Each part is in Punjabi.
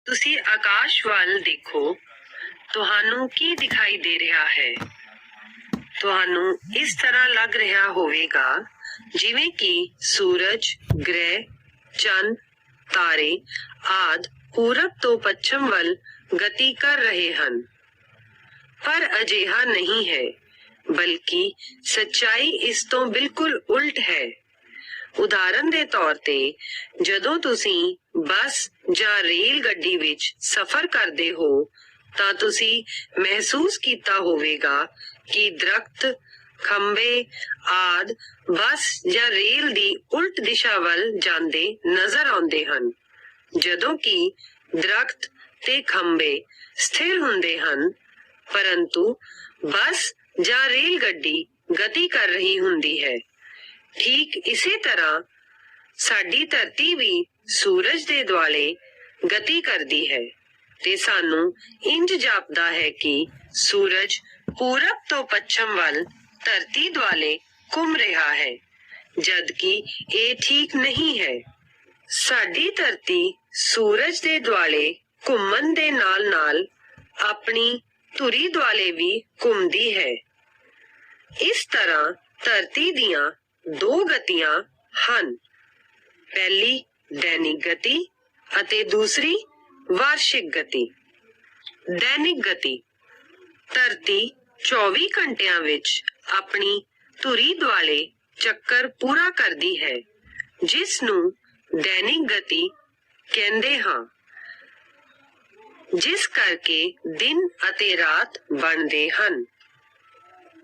ਤੁਸੀਂ ਆਕਾਸ਼ ਵੱਲ ਦੇਖੋ, ਤੁਹਾਨੂੰ ਕੀ ਦਿਖਾਈ ਦੇ ਰਿਹਾ ਹੈ? ਤੁਹਾਨੂੰ ਇਸ ਤਰ੍ਹਾਂ ਲੱਗ ਰਿਹਾ ਹੋਵੇਗਾ ਜਿਵੇਂ ਕਿ ਸੂਰਜ, ਗ੍ਰਹਿ, ਚੰਨ, ਤਾਰੇ ਆਦਿ ਪੂਰਬ ਤੋਂ ਪੱਛਮ ਵੱਲ ਗਤੀ ਕਰ ਰਹੇ ਹਨ। ਪਰ ਅਜਿਹਾ ਨਹੀਂ ਹੈ, ਬਲਕਿ ਸੱਚਾਈ ਇਸ ਤੋਂ ਬਿਲਕੁਲ ਉਲਟ ਹੈ। ਉਦਾਹਰਨ ਦੇ ਤੌਰ ਤੇ ਜਦੋਂ ਤੁਸੀਂ ਬੱਸ ਜਾਂ ਰੇਲ ਗੱਡੀ ਵਿੱਚ ਸਫ਼ਰ ਕਰਦੇ ਹੋ ਤਾਂ ਤੁਸੀਂ ਮਹਿਸੂਸ ਕੀਤਾ ਹੋਵੇਗਾ ਕਿ ਦਰਖਤ, ਖੰਭੇ ਆਦਿ ਬੱਸ ਜਾਂ ਰੇਲ ਦੀ ਉਲਟ ਦਿਸ਼ਾ ਵੱਲ ਜਾਂਦੇ ਨਜ਼ਰ ਆਉਂਦੇ ਹਨ, ਜਦੋਂ ਕਿ ਦਰਖਤ ਤੇ ਖੰਭੇ ਸਥਿਰ ਹੁੰਦੇ ਹਨ, ਪਰੰਤੂ ਬੱਸ ਜਾਂ ਰੇਲ ਗੱਡੀ ਗਤੀ ਕਰ ਰਹੀ ਹੁੰਦੀ ਹੈ। ਠੀਕ ਇਸੇ ਤਰ੍ਹਾਂ ਸਾਡੀ ਧਰਤੀ ਵੀ ਸੂਰਜ ਦੇ ਦੁਆਲੇ ਗਤੀ ਕਰਦੀ ਹੈ ਤੇ ਸਾਨੂੰ ਇੰਜ ਜਾਪਦਾ ਹੈ ਕਿ ਸੂਰਜ ਪੂਰਬ ਤੋਂ ਪੱਛਮ ਵੱਲ ਧਰਤੀ ਦੁਆਲੇ ਘੁੰਮ ਰਿਹਾ ਹੈ, ਜਦਕਿ ਇਹ ਠੀਕ ਨਹੀਂ ਹੈ। ਸਾਡੀ ਧਰਤੀ ਸੂਰਜ ਦੇ ਦੁਆਲੇ ਘੁੰਮਣ ਦੇ ਨਾਲ-ਨਾਲ ਆਪਣੀ ਧੁਰੀ ਦੁਆਲੇ ਵੀ ਘੁੰਮਦੀ ਹੈ। ਇਸ ਤਰ੍ਹਾਂ ਧਰਤੀ ਦੀਆਂ ਦੋ ਗਤੀਆਂ ਹਨ, ਪਹਿਲੀ ਦੈਨਿਕ ਗਤੀ ਅਤੇ ਦੂਸਰੀ ਵਾਰਸ਼ਿਕ ਗਤੀ। ਦੈਨਿਕ ਗਤੀ ਧਰਤੀ 24 ਘੰਟਿਆਂ ਵਿੱਚ ਆਪਣੀ ਧੁਰੀ ਦੁਆਲੇ ਚੱਕਰ ਪੂਰਾ ਕਰਦੀ ਹੈ, ਜਿਸ ਨੂੰ ਦੈਨਿਕ ਗਤੀ ਕਹਿੰਦੇ ਹਾਂ, ਜਿਸ ਕਰਕੇ ਦਿਨ ਅਤੇ ਰਾਤ ਬਣਦੇ ਹਨ।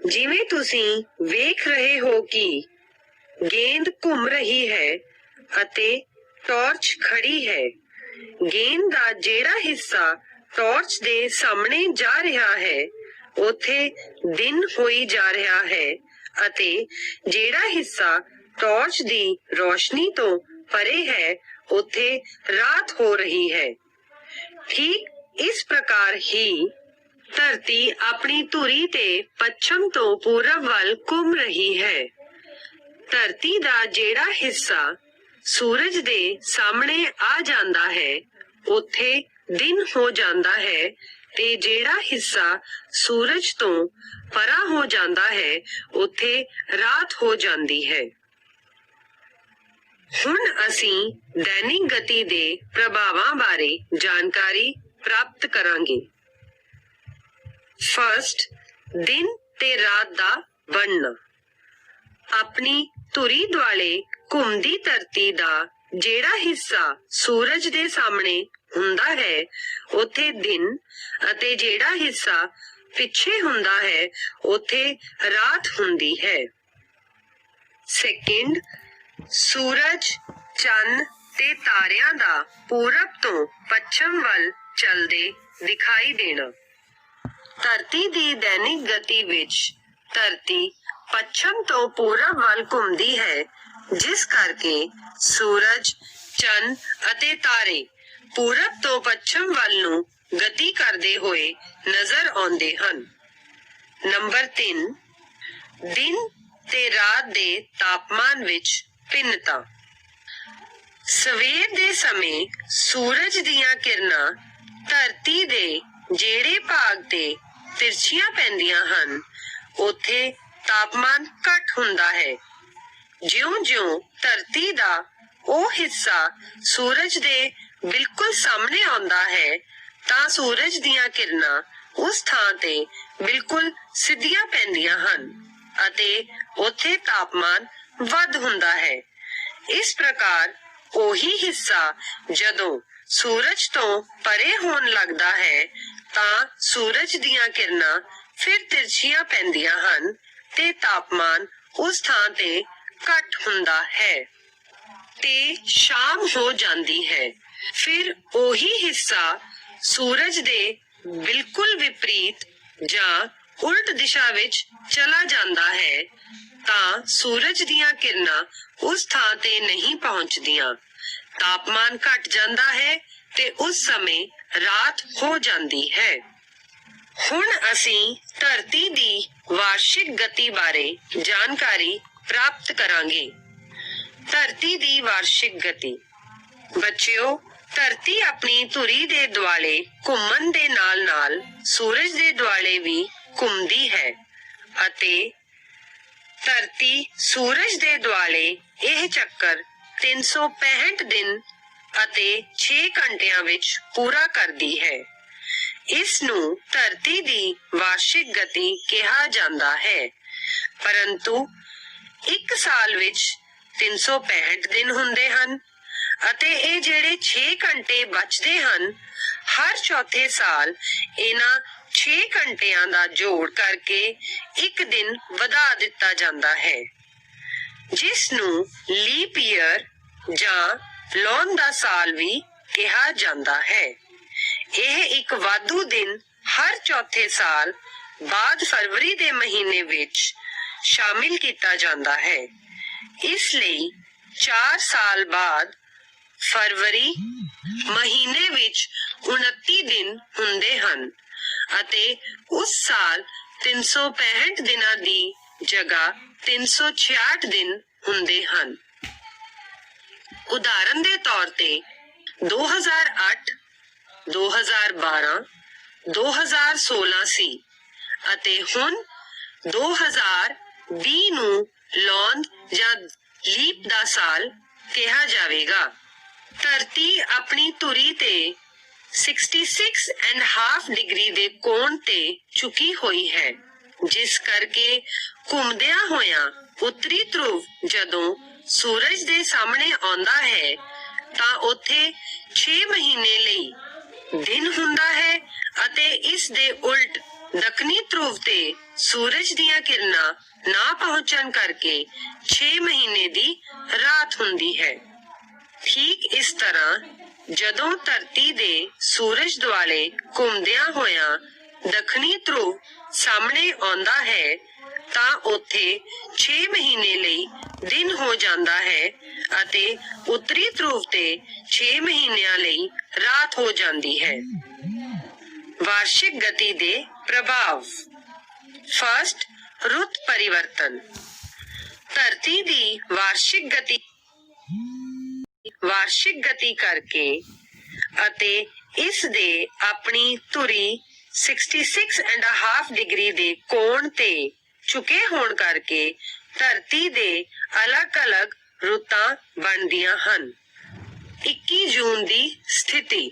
ਜਿਵੇਂ ਤੁਸੀਂ ਵੇਖ ਰਹੇ ਹੋ ਕਿ ਗੇਂਦ ਘੁੰਮ ਰਹੀ ਹੈ ਅਤੇ ਟਾਰਚ ਖੜੀ ਹੈ। ਗੇਂਦ ਦਾ ਜਿਹੜਾ ਹਿੱਸਾ ਟਾਰਚ ਦੇ ਸਾਹਮਣੇ ਜਾ ਰਿਹਾ ਹੈ, ਉੱਥੇ ਦਿਨ ਹੋਈ ਜਾ ਰਿਹਾ ਹੈ ਅਤੇ ਜਿਹੜਾ ਹਿੱਸਾ ਟਾਰਚ ਦੀ ਰੋਸ਼ਨੀ ਤੋਂ ਪਰੇ ਹੈ, ਉੱਥੇ ਰਾਤ ਹੋ ਰਹੀ ਹੈ। ਠੀਕ ਇਸ ਪ੍ਰਕਾਰ ਹੀ ਧਰਤੀ ਆਪਣੀ ਧੁਰੀ ਤੇ ਪੱਛਮ ਤੋਂ ਪੂਰਬ ਵੱਲ ਘੁੰਮ ਰਹੀ ਹੈ। ਧਰਤੀ ਦਾ ਜਿਹੜਾ ਹਿੱਸਾ ਸੂਰਜ ਦੇ ਸਾਹਮਣੇ ਆ ਜਾਂਦਾ ਹੈ, ਉੱਥੇ ਦਿਨ ਹੋ ਜਾਂਦਾ ਹੈ ਤੇ ਜਿਹੜਾ ਹਿੱਸਾ ਸੂਰਜ ਤੋਂ ਪਰਾਂ ਹੋ ਜਾਂਦਾ ਹੈ, ਉੱਥੇ ਰਾਤ ਹੋ ਜਾਂਦੀ ਹੈ। ਹੁਣ ਅਸੀਂ ਦੈਨਿਕ ਗਤੀ ਦੇ ਪ੍ਰਭਾਵਾਂ ਬਾਰੇ ਜਾਣਕਾਰੀ ਪ੍ਰਾਪਤ ਕਰਾਂਗੇ। ਫਸਟ, ਦਿਨ ਤੇ ਰਾਤ ਦਾ ਬਣਨਾ। ਆਪਣੀ ਧੁਰੀ ਦੁਆਲੇ ਘੁੰਮਦੀ ਧਰਤੀ ਦਾ ਜਿਹੜਾ ਹਿੱਸਾ ਸੂਰਜ ਦੇ ਸਾਹਮਣੇ ਹੁੰਦਾ ਹੈ, ਉੱਥੇ ਦਿਨ ਅਤੇ ਜਿਹੜਾ ਹਿੱਸਾ ਪਿੱਛੇ ਹੁੰਦਾ ਹੈ, ਉੱਥੇ ਰਾਤ ਹੁੰਦੀ ਹੈ। ਸੈਕਿੰਡ, ਸੂਰਜ, ਚੰਨ ਤੇ ਤਾਰਿਆਂ ਦਾ ਪੂਰਬ ਤੋਂ ਪੱਛਮ ਵੱਲ ਚੱਲਦੇ ਦਿਖਾਈ ਦੇਣਾ। ਧਰਤੀ ਦੀ ਦੈਨਿਕ ਗਤੀ ਵਿੱਚ ਧਰਤੀ ਪੱਛਮ ਤੋਂ ਪੂਰਬ ਵੱਲ ਘੁੰਮਦੀ ਹੈ, ਜਿਸ ਕਰਕੇ ਸੂਰਜ, ਚੰਨ ਅਤੇ ਤਾਰੇ ਪੂਰਬ ਤੋਂ ਪੱਛਮ ਵੱਲ ਨੂੰ ਗਤੀ ਕਰਦੇ ਹੋਏ ਨਜ਼ਰ ਆਉਂਦੇ ਹਨ। ਨੰਬਰ 3, ਦਿਨ ਤੇ ਰਾਤ ਦੇ ਤਾਪਮਾਨ ਵਿੱਚ ਭਿੰਨਤਾ। ਸਵੇਰ ਦੇ ਸਮੇਂ ਸੂਰਜ ਦੀਆਂ ਕਿਰਨਾਂ ਧਰਤੀ ਦੇ ਜਿਹੜੇ ਭਾਗ ਤੇ ਤਿਰਛੀਆਂ ਪੈਂਦੀਆਂ ਹਨ, ਉੱਥੇ ਤਾਪਮਾਨ ਘੱਟ ਹੁੰਦਾ ਹੈ। ਜਿਉਂ-ਜਿਉਂ ਧਰਤੀ ਦਾ ਉਹ ਹਿੱਸਾ ਸੂਰਜ ਦੇ ਬਿਲਕੁਲ ਸਾਹਮਣੇ ਆਉਂਦਾ ਹੈ, ਤਾਂ ਸੂਰਜ ਦੀਆਂ ਕਿਰਨਾਂ ਉਸ ਥਾਂ ਤੇ ਬਿਲਕੁਲ ਸਿੱਧੀਆਂ ਪੈਂਦੀਆਂ ਹਨ ਅਤੇ ਉੱਥੇ ਤਾਪਮਾਨ ਵੱਧ ਹੁੰਦਾ ਹੈ। ਇਸ ਪ੍ਰਕਾਰ ਉਹੀ ਹਿੱਸਾ ਜਦੋਂ ਸੂਰਜ ਤੋਂ ਪਰੇ ਹੋਣ ਲੱਗਦਾ ਹੈ, ਤਾਂ ਸੂਰਜ ਦੀਆਂ ਕਿਰਨਾਂ ਫਿਰ ਤਿਰਛੀਆਂ ਪੈਂਦੀਆਂ ਹਨ ਤੇ ਤਾਪਮਾਨ ਉਸ ਥਾਂ ਤੇ ਘੱਟ ਹੁੰਦਾ ਹੈ ਤੇ ਸ਼ਾਮ ਹੋ ਜਾਂਦੀ ਹੈ। ਫਿਰ ਉਹੀ ਹਿੱਸਾ ਸੂਰਜ ਦੇ ਬਿਲਕੁਲ ਵਿਪਰੀਤ ਜਾਂ ਉਲਟ ਦਿਸ਼ਾ ਵਿੱਚ ਚਲਾ ਜਾਂਦਾ ਹੈ, ਤਾਂ ਸੂਰਜ ਦੀਆਂ ਕਿਰਨਾਂ ਉਸ ਥਾਂ ਤੇ ਨਹੀਂ ਪਹੁੰਚਦੀਆਂ। ਤਾਪਮਾਨ ਘਟ ਜਾਂਦਾ ਹੈ ਤੇ ਉਸ ਸਮੇਂ ਰਾਤ ਹੋ ਜਾਂਦੀ ਹੈ। ਹੁਣ ਅਸੀਂ ਧਰਤੀ ਦੀ ਵਾਰਸ਼ਿਕ ਗਤੀ ਬਾਰੇ ਜਾਣਕਾਰੀ ਪ੍ਰਾਪਤ ਕਰਾਂਗੇ। ਧਰਤੀ ਦੀ ਵਾਰਸ਼ਿਕ ਗਤੀ। ਬੱਚਿਓ, ਧਰਤੀ ਆਪਣੀ ਧੁਰੀ ਦੇ ਦੁਆਲੇ ਘੁੰਮਣ ਦੇ ਨਾਲ-ਨਾਲ ਸੂਰਜ ਦੇ ਦੁਆਲੇ ਵੀ ਘੁੰਮਦੀ ਹੈ ਅਤੇ ਧਰਤੀ ਸੂਰਜ ਦੇ ਦੁਆਲੇ ਇਹ ਚੱਕਰ 365 ਦਿਨ ਅਤੇ 6 ਘੰਟਿਆਂ ਵਿੱਚ ਪੂਰਾ ਕਰਦੀ ਹੈ। ਇਸ ਨੂੰ ਧਰਤੀ ਦੀ ਵਾਰਸ਼ਿਕ ਗਤੀ ਕਿਹਾ ਜਾਂਦਾ ਹੈ। ਪਰੰਤੂ ਇੱਕ ਸਾਲ ਵਿੱਚ 365 ਦਿਨ ਹੁੰਦੇ ਹਨ ਅਤੇ ਇਹ ਜਿਹੜੇ 6 ਘੰਟੇ ਬਚਦੇ ਹਨ, ਹਰ ਚੌਥੇ ਸਾਲ ਇਹਨਾਂ 6 ਘੰਟਿਆਂ ਦਾ ਜੋੜ ਕਰਕੇ ਇੱਕ ਦਿਨ ਵਧਾ ਦਿੱਤਾ ਜਾਂਦਾ ਹੈ, ਜਿਸ ਨੂੰ ਲੀਪ ਈਅਰ ਜਾਂ ਲਾਉਣ ਦਾ ਸਾਲ ਵੀ ਕਿਹਾ ਜਾਂਦਾ ਹੈ। ਇਹ ਇੱਕ ਵਾਧੂ ਦਿਨ ਹਰ ਚੌਥੇ ਸਾਲ ਬਾਅਦ ਫਰਵਰੀ ਦੇ ਮਹੀਨੇ ਵਿੱਚ ਸ਼ਾਮਿਲ ਕੀਤਾ ਜਾਂਦਾ ਹੈ। ਇਸ ਲਈ 4 ਸਾਲ ਬਾਅਦ ਫਰਵਰੀ ਮਹੀਨੇ ਵਿੱਚ 29 ਦਿਨ ਹੁੰਦੇ ਹਨ ਅਤੇ ਉਸ ਸਾਲ 365 ਦਿਨਾਂ ਦੀ ਜਗ੍ਹਾ 366 ਦਿਨ ਹੁੰਦੇ ਹਨ। ਉਦਾਹਰਨ ਦੇ ਤੌਰ ਤੇ 2008, 2012, 2016 ਸੀ ਅਤੇ ਹੁਣ 2020 ਨੂੰ ਲੌਂਦ ਜਾਂ ਲੀਪ ਦਾ ਸਾਲ ਕਿਹਾ ਜਾਵੇਗਾ। ਧਰਤੀ ਆਪਣੀ ਧੁਰੀ ਤੇ 66.5 ਡਿਗਰੀ ਦੇ ਕੋਣ ਤੇ ਝੁਕੀ ਹੋਈ ਹੈ, ਜਿਸ ਕਰਕੇ ਘੁੰਮਦਿਆਂ ਹੋਇਆਂ ਉੱਤਰੀ ਧਰੁਵ ਜਦੋਂ ਸੂਰਜ ਦੇ ਸਾਹਮਣੇ ਆਉਂਦਾ ਹੈ ਤਾਂ ਉੱਥੇ 6 ਮਹੀਨੇ ਲਈ ਦਿਨ ਹੁੰਦਾ ਹੈ ਅਤੇ ਇਸ ਦੇ ਉਲਟ ਦੱਖਣੀ ਧਰੁਵ ਤੇ ਸੂਰਜ ਦੀਆਂ ਕਿਰਨਾਂ ਨਾ ਪਹੁੰਚਣ ਕਰਕੇ 6 ਮਹੀਨੇ ਦੀ ਰਾਤ ਹੁੰਦੀ ਹੈ। ਠੀਕ ਇਸ ਤਰ੍ਹਾਂ ਜਦੋਂ ਧਰਤੀ ਦੇ ਸੂਰਜ ਦੁਆਲੇ ਘੁੰਮਦਿਆਂ ਹੋਇਆਂ ਦੱਖਣੀ ਧਰੁਵ ਸਾਹਮਣੇ ਆਉਂਦਾ ਹੈ ਤਾਂ ਉੱਥੇ 6 ਮਹੀਨੇ ਲਈ ਦਿਨ ਹੋ ਜਾਂਦਾ ਹੈ ਅਤੇ ਉੱਤਰੀ ਧਰੁਵ ਤੇ 6 ਮਹੀਨਿਆਂ ਲਈ ਰਾਤ ਹੋ ਜਾਂਦੀ ਹੈ। ਵਾਰਸ਼ਿਕ ਗਤੀ ਦੇ ਪ੍ਰਭਾਵ। ਫਸਟ, ਰੁੱਤ ਪਰਿਵਰਤਨ। ਧਰਤੀ ਦੀ ਵਾਰਸ਼ਿਕ ਗਤੀ ਕਰਕੇ ਅਤੇ ਇਸ ਦੇ ਆਪਣੀ ਧੁਰੀ 66.5 ਡਿਗਰੀ ਦੇ ਕੋਣ ਤੇ ਝੁਕੇ ਹੋਣ ਕਰਕੇ ਧਰਤੀ ਦੇ ਅਲੱਗ-ਅਲੱਗ ਰੁੱਤਾਂ ਬਣਦੀਆਂ ਹਨ। 21 ਜੂਨ ਦੀ ਸਥਿਤੀ।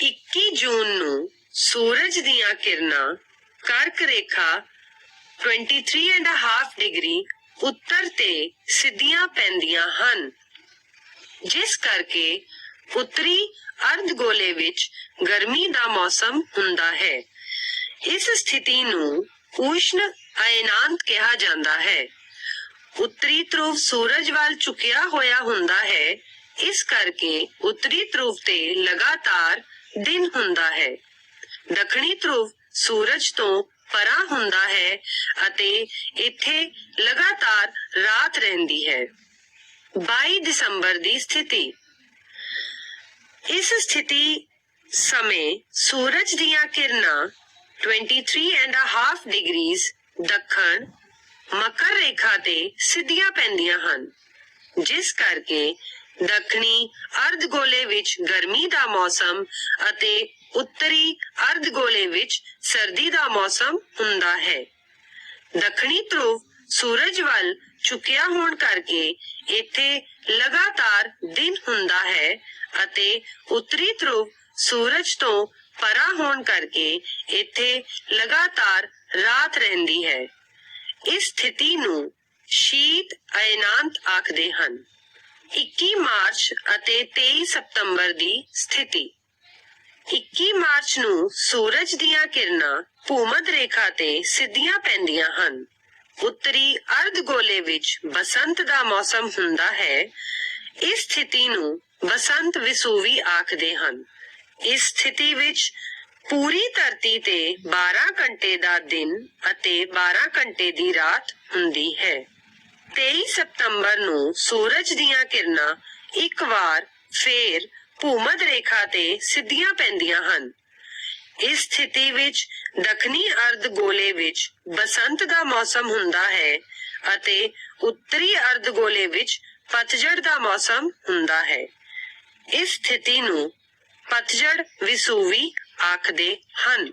21 ਜੂਨ ਨੂੰ ਸੂਰਜ ਦੀਆਂ ਕਿਰਨਾਂ ਕਰਕ ਰੇਖਾ 23.5 ਡਿਗਰੀ ਉੱਤਰ ਤੇ ਸਿੱਧੀਆਂ ਪੈਂਦੀਆਂ ਹਨ, ਜਿਸ ਕਰਕੇ ਉੱਤਰੀ ਅਰਧ-ਗੋਲੇ ਵਿੱਚ ਗਰਮੀ ਦਾ ਮੌਸਮ ਹੁੰਦਾ ਹੈ। ਇਸ ਸਥਿਤੀ ਨੂੰ ਉਸ਼ਣ ਅਯਨਾਂਤ ਕਿਹਾ ਜਾਂਦਾ ਹੈ। ਉੱਤਰੀ ਧਰੁਵ ਸੂਰਜ ਵੱਲ ਝੁਕਿਆ ਹੋਇਆ ਹੁੰਦਾ ਹੈ, ਇਸ ਕਰਕੇ ਉੱਤਰੀ ਧਰੁਵ ਤੇ ਲਗਾਤਾਰ ਦਿਨ ਹੁੰਦਾ ਹੈ। ਦੱਖਣੀ ਧਰੁਵ ਸੂਰਜ ਤੋਂ ਪਰਾਂ ਹੁੰਦਾ ਹੈ ਅਤੇ ਇੱਥੇ ਲਗਾਤਾਰ ਰਾਤ ਰਹਿੰਦੀ ਹੈ। 22 ਦਸੰਬਰ ਦੀ ਸਥਿਤੀ। ਇਸ ਸਥਿਤੀ ਸਮੇਂ ਸੂਰਜ ਦੀਆਂ ਕਿਰਨਾਂ 23.5 ਡਿਗਰੀ ਦੱਖਣ ਮਕਰ ਰੇਖਾ ਤੇ ਸਿੱਧੀਆਂ ਪੈਂਦੀਆਂ ਹਨ, ਜਿਸ ਕਰਕੇ ਦੱਖਣੀ ਅਰਧ-ਗੋਲੇ ਵਿੱਚ ਗਰਮੀ ਦਾ ਮੌਸਮ ਅਤੇ ਉੱਤਰੀ ਅਰਧ-ਗੋਲੇ ਵਿੱਚ ਸਰਦੀ ਦਾ ਮੌਸਮ ਹੁੰਦਾ ਹੈ। ਦੱਖਣੀ ਧਰੁਵ ਸੂਰਜ ਵੱਲ ਝੁਕਿਆ ਹੋਣ ਕਰਕੇ ਇੱਥੇ ਲਗਾਤਾਰ ਦਿਨ ਹੁੰਦਾ ਹੈ ਅਤੇ ਉੱਤਰੀ ਧਰੁਵ ਸੂਰਜ ਤੋਂ ਪਰਾਂ ਹੋਣ ਕਰਕੇ ਇੱਥੇ ਲਗਾਤਾਰ ਰਾਤ ਰਹਿੰਦੀ ਹੈ। ਇਸ ਸਥਿਤੀ ਨੂੰ ਸ਼ੀਤ ਅਯਨਾਂਤ ਆਖਦੇ ਹਨ। 21 ਮਾਰਚ ਅਤੇ 23 ਸਤੰਬਰ ਦੀ ਸਥਿਤੀ। 21 ਮਾਰਚ ਨੂੰ ਸੂਰਜ ਦੀਆਂ ਕਿਰਨਾਂ ਭੂਮੱਧ ਰੇਖਾ ਤੇ ਸਿੱਧੀਆਂ ਪੈਂਦੀਆਂ ਹਨ। ਉੱਤਰੀ ਅਰਧ-ਗੋਲੇ ਵਿੱਚ ਬਸੰਤ ਦਾ ਮੌਸਮ ਹੁੰਦਾ ਹੈ। ਇਸ ਸਥਿਤੀ ਨੂੰ ਬਸੰਤ ਵਿਸੂਵੀ ਆਖਦੇ ਹਨ। ਇਸ ਸਥਿਤੀ ਵਿੱਚ ਪੂਰੀ ਧਰਤੀ ਤੇ 12 ਘੰਟੇ ਦਾ ਦਿਨ ਅਤੇ 12 ਘੰਟੇ ਦੀ ਰਾਤ ਹੁੰਦੀ ਹੈ। 23 ਸਤੰਬਰ ਨੂੰ ਸੂਰਜ ਦੀਆਂ ਕਿਰਨਾਂ ਇੱਕ ਵਾਰ ਫੇਰ ਭੂਮੱਧ ਰੇਖਾ ਤੇ ਸਿੱਧੀਆਂ ਪੈਂਦੀਆਂ ਹਨ। ਇਸ ਸਥਿਤੀ ਵਿੱਚ ਦੱਖਣੀ ਅਰਧ-ਗੋਲੇ ਵਿੱਚ ਬਸੰਤ ਦਾ ਮੌਸਮ ਹੁੰਦਾ ਹੈ ਅਤੇ ਉੱਤਰੀ ਅਰਧ-ਗੋਲੇ ਵਿੱਚ ਪਤਝੜ ਦਾ ਮੌਸਮ ਹੁੰਦਾ ਹੈ। ਇਸ ਸਥਿਤੀ ਨੂੰ ਪਤਝੜ ਵਿਸੂਵੀ ਆਖਦੇ ਹਨ।